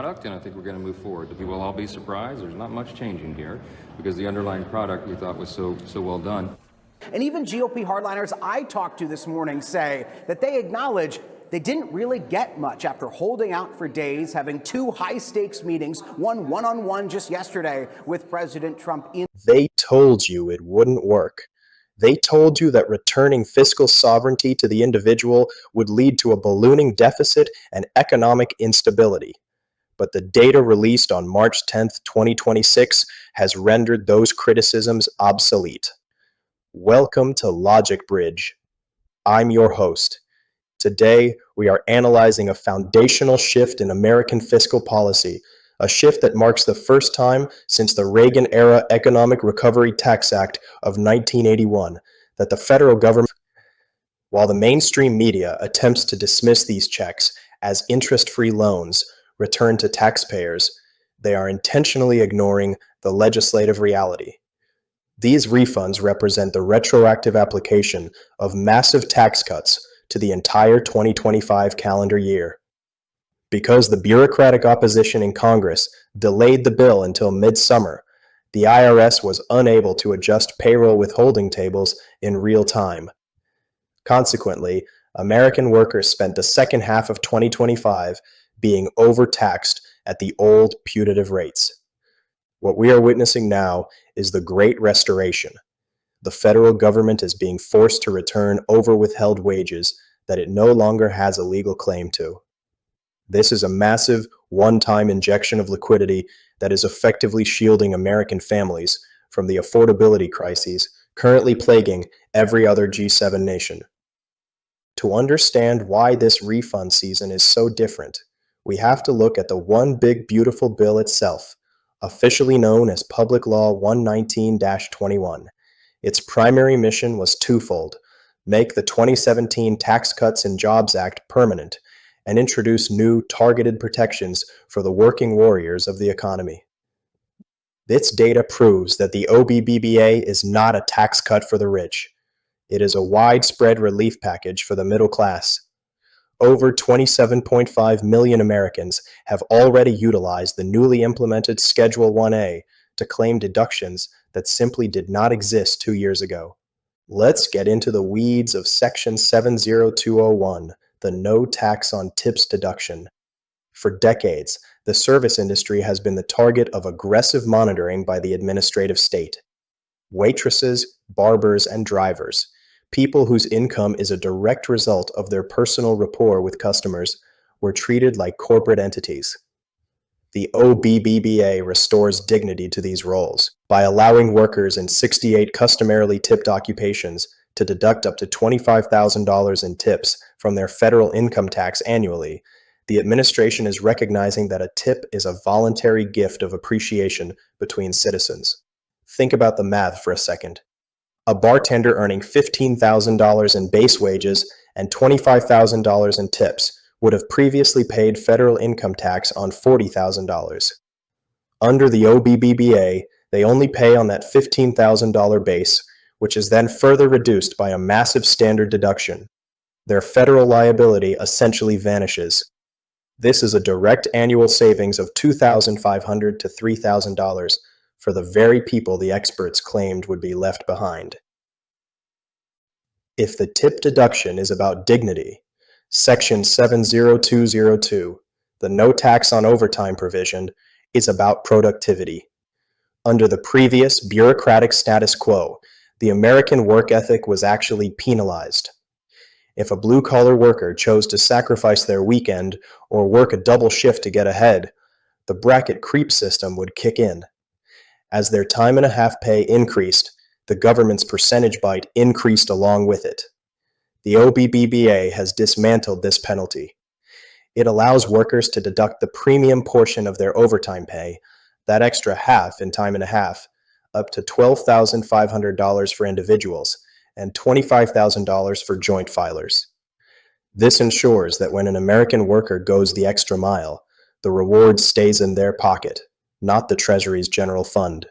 product, and I think we're going to move forward. We will all be surprised. There's not much changing here because the underlying product we thought was so well done. And even GOP hardliners I talked to this morning say that they acknowledge they didn't really get much after holding out for days, having two high-stakes meetings, one one-on-one just yesterday with President Trump. They told you it wouldn't work. They told you that returning fiscal sovereignty to the individual would lead to a ballooning deficit and economic instability. But the data released on March 10th, 2026 has rendered those criticisms obsolete. Welcome to Logic Bridge. I'm your host. Today, we are analyzing a foundational shift in American fiscal policy, a shift that marks the first time since the Reagan-era Economic Recovery Tax Act of 1981 that the federal government, while the mainstream media attempts to dismiss these checks as interest-free loans returned to taxpayers, they are intentionally ignoring the legislative reality. These refunds represent the retroactive application of massive tax cuts to the entire 2025 calendar year. Because the bureaucratic opposition in Congress delayed the bill until midsummer, the IRS was unable to adjust payroll withholding tables in real time. Consequently, American workers spent the second half of 2025 being overtaxed at the old putative rates. What we are witnessing now is the Great Restoration. The federal government is being forced to return over-withheld wages that it no longer has a legal claim to. This is a massive, one-time injection of liquidity that is effectively shielding American families from the affordability crises currently plaguing every other G7 nation. To understand why this refund season is so different, we have to look at the One Big Beautiful Bill itself, officially known as Public Law 119-21. Its primary mission was twofold: make the 2017 Tax Cuts and Jobs Act permanent, and introduce new targeted protections for the working warriors of the economy. This data proves that the OBBBA is not a tax cut for the rich. It is a widespread relief package for the middle class. Over 27.5 million Americans have already utilized the newly implemented Schedule 1A to claim deductions that simply did not exist 2 years ago. Let's get into the weeds of Section 70201, the no tax on tips deduction. For decades, the service industry has been the target of aggressive monitoring by the administrative state. Waitresses, barbers, and drivers, people whose income is a direct result of their personal rapport with customers, were treated like corporate entities. The OBBBA restores dignity to these roles by allowing workers in 68 customarily tipped occupations to deduct up to $25,000 in tips from their federal income tax annually. The administration is recognizing that a tip is a voluntary gift of appreciation between citizens. Think about the math for a second. A bartender earning $15,000 in base wages and $25,000 in tips would have previously paid federal income tax on $40,000. Under the OBBBA, they only pay on that $15,000 base, which is then further reduced by a massive standard deduction. Their federal liability essentially vanishes. This is a direct annual savings of $2,500 to $3,000 for the very people the experts claimed would be left behind. If the tip deduction is about dignity, Section 70202, the no tax on overtime provision, is about productivity. Under the previous bureaucratic status quo, the American work ethic was actually penalized. If a blue-collar worker chose to sacrifice their weekend or work a double shift to get ahead, the bracket creep system would kick in. As their time and a half pay increased, the government's percentage bite increased along with it. The OBBBA has dismantled this penalty. It allows workers to deduct the premium portion of their overtime pay, that extra half in time and a half, up to $12,500 for individuals and $25,000 for joint filers. This ensures that when an American worker goes the extra mile, the reward stays in their pocket, not the Treasury's general fund.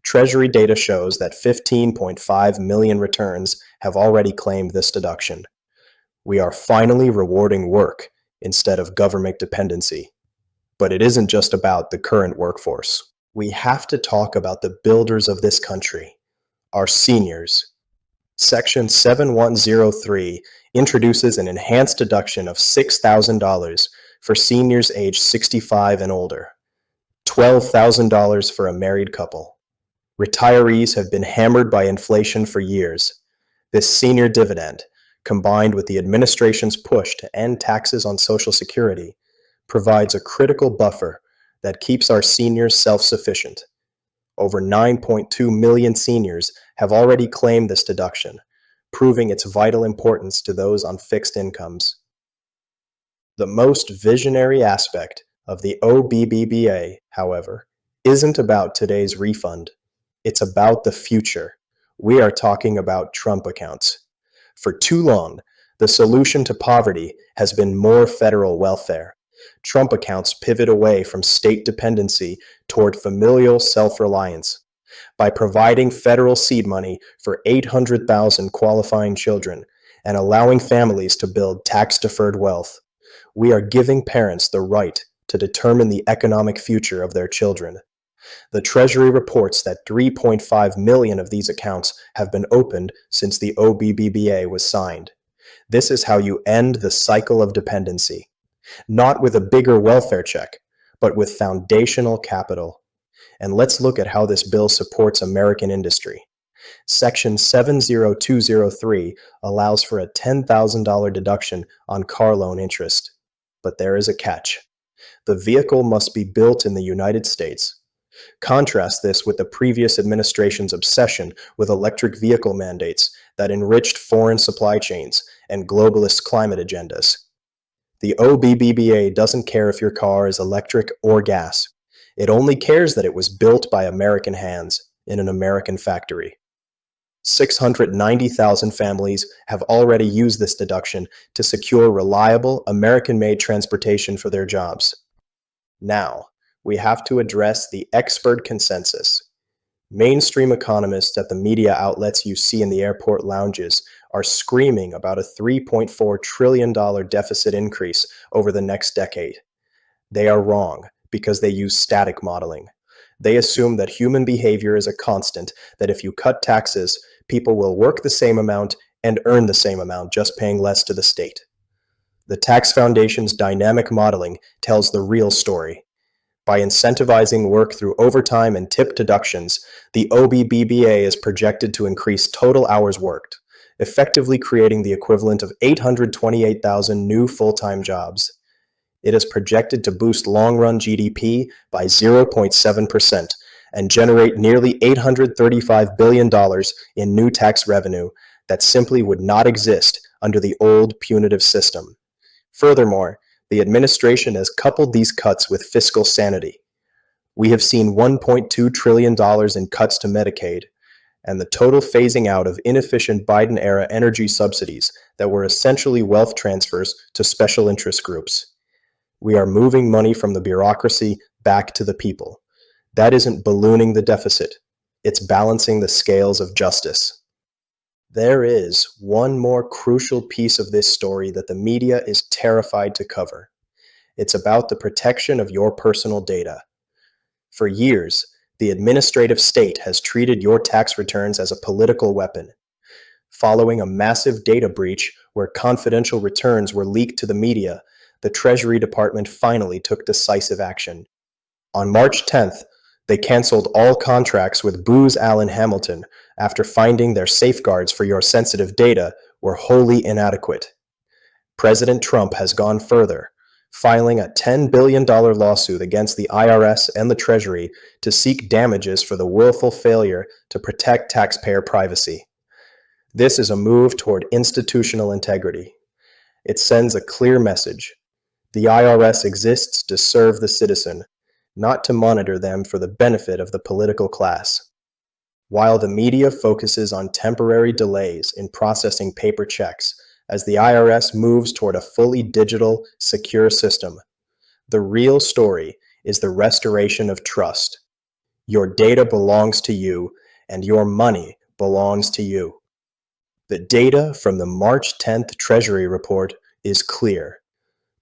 Treasury data shows that 15.5 million returns have already claimed this deduction. We are finally rewarding work instead of government dependency. But it isn't just about the current workforce. We have to talk about the builders of this country, our seniors. Section 7103 introduces an enhanced deduction of $6,000 for seniors aged 65 and older, $12,000 for a married couple. Retirees have been hammered by inflation for years. This senior dividend, combined with the administration's push to end taxes on Social Security, provides a critical buffer that keeps our seniors self-sufficient. Over 9.2 million seniors have already claimed this deduction, proving its vital importance to those on fixed incomes. The most visionary aspect of the OBBBA, however, isn't about today's refund. It's about the future. We are talking about Trump accounts. For too long, the solution to poverty has been more federal welfare. Trump accounts pivot away from state dependency toward familial self-reliance. By providing federal seed money for 800,000 qualifying children and allowing families to build tax-deferred wealth, we are giving parents the right to determine the economic future of their children. The Treasury reports that 3.5 million of these accounts have been opened since the OBBBA was signed. This is how you end the cycle of dependency. Not with a bigger welfare check, but with foundational capital. And let's look at how this bill supports American industry. Section 70203 allows for a $10,000 deduction on car loan interest. But there is a catch. The vehicle must be built in the United States. Contrast this with the previous administration's obsession with electric vehicle mandates that enriched foreign supply chains and globalist climate agendas. The OBBBA doesn't care if your car is electric or gas. It only cares that it was built by American hands in an American factory. 690,000 families have already used this deduction to secure reliable American-made transportation for their jobs. Now, we have to address the expert consensus. Mainstream economists at the media outlets you see in the airport lounges are screaming about a $3.4 trillion deficit increase over the next decade. They are wrong because they use static modeling. They assume that human behavior is a constant, that if you cut taxes, people will work the same amount and earn the same amount, just paying less to the state. The Tax Foundation's dynamic modeling tells the real story. By incentivizing work through overtime and tip deductions, the OBBBA is projected to increase total hours worked, effectively creating the equivalent of 828,000 new full-time jobs. It is projected to boost long-run GDP by 0.7% and generate nearly $835 billion in new tax revenue that simply would not exist under the old punitive system. Furthermore, the administration has coupled these cuts with fiscal sanity. We have seen $1.2 trillion in cuts to Medicaid, and the total phasing out of inefficient Biden-era energy subsidies that were essentially wealth transfers to special interest groups. We are moving money from the bureaucracy back to the people. That isn't ballooning the deficit. It's balancing the scales of justice. There is one more crucial piece of this story that the media is terrified to cover. It's about the protection of your personal data. For years, the administrative state has treated your tax returns as a political weapon. Following a massive data breach where confidential returns were leaked to the media, the Treasury Department finally took decisive action. On March 10th, they canceled all contracts with Booz Allen Hamilton after finding their safeguards for your sensitive data were wholly inadequate. President Trump has gone further, filing a $10 billion lawsuit against the IRS and the Treasury to seek damages for the willful failure to protect taxpayer privacy. This is a move toward institutional integrity. It sends a clear message. The IRS exists to serve the citizen, not to monitor them for the benefit of the political class. While the media focuses on temporary delays in processing paper checks as the IRS moves toward a fully digital, secure system, the real story is the restoration of trust. Your data belongs to you, and your money belongs to you. The data from the March 10th Treasury report is clear.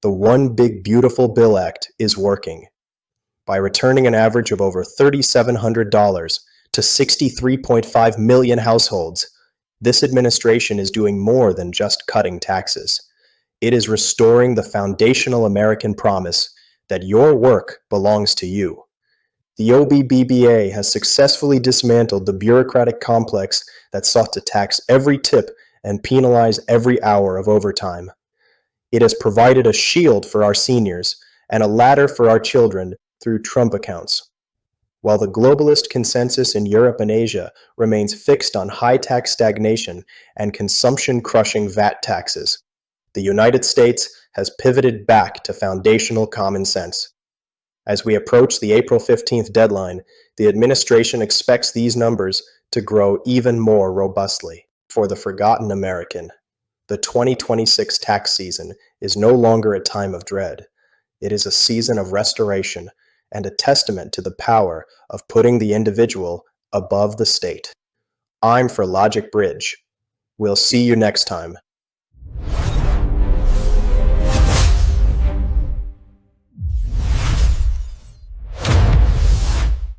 The One Big Beautiful Bill Act is working. By returning an average of over $3,700 to 63.5 million households, this administration is doing more than just cutting taxes. It is restoring the foundational American promise that your work belongs to you. The OBBBA has successfully dismantled the bureaucratic complex that sought to tax every tip and penalize every hour of overtime. It has provided a shield for our seniors and a ladder for our children through Trump accounts. While the globalist consensus in Europe and Asia remains fixed on high tax stagnation and consumption-crushing VAT taxes, the United States has pivoted back to foundational common sense. As we approach the April 15th deadline, the administration expects these numbers to grow even more robustly. For the forgotten American, the 2026 tax season is no longer a time of dread. It is a season of restoration and a testament to the power of putting the individual above the state. I'm for Logic Bridge. We'll see you next time.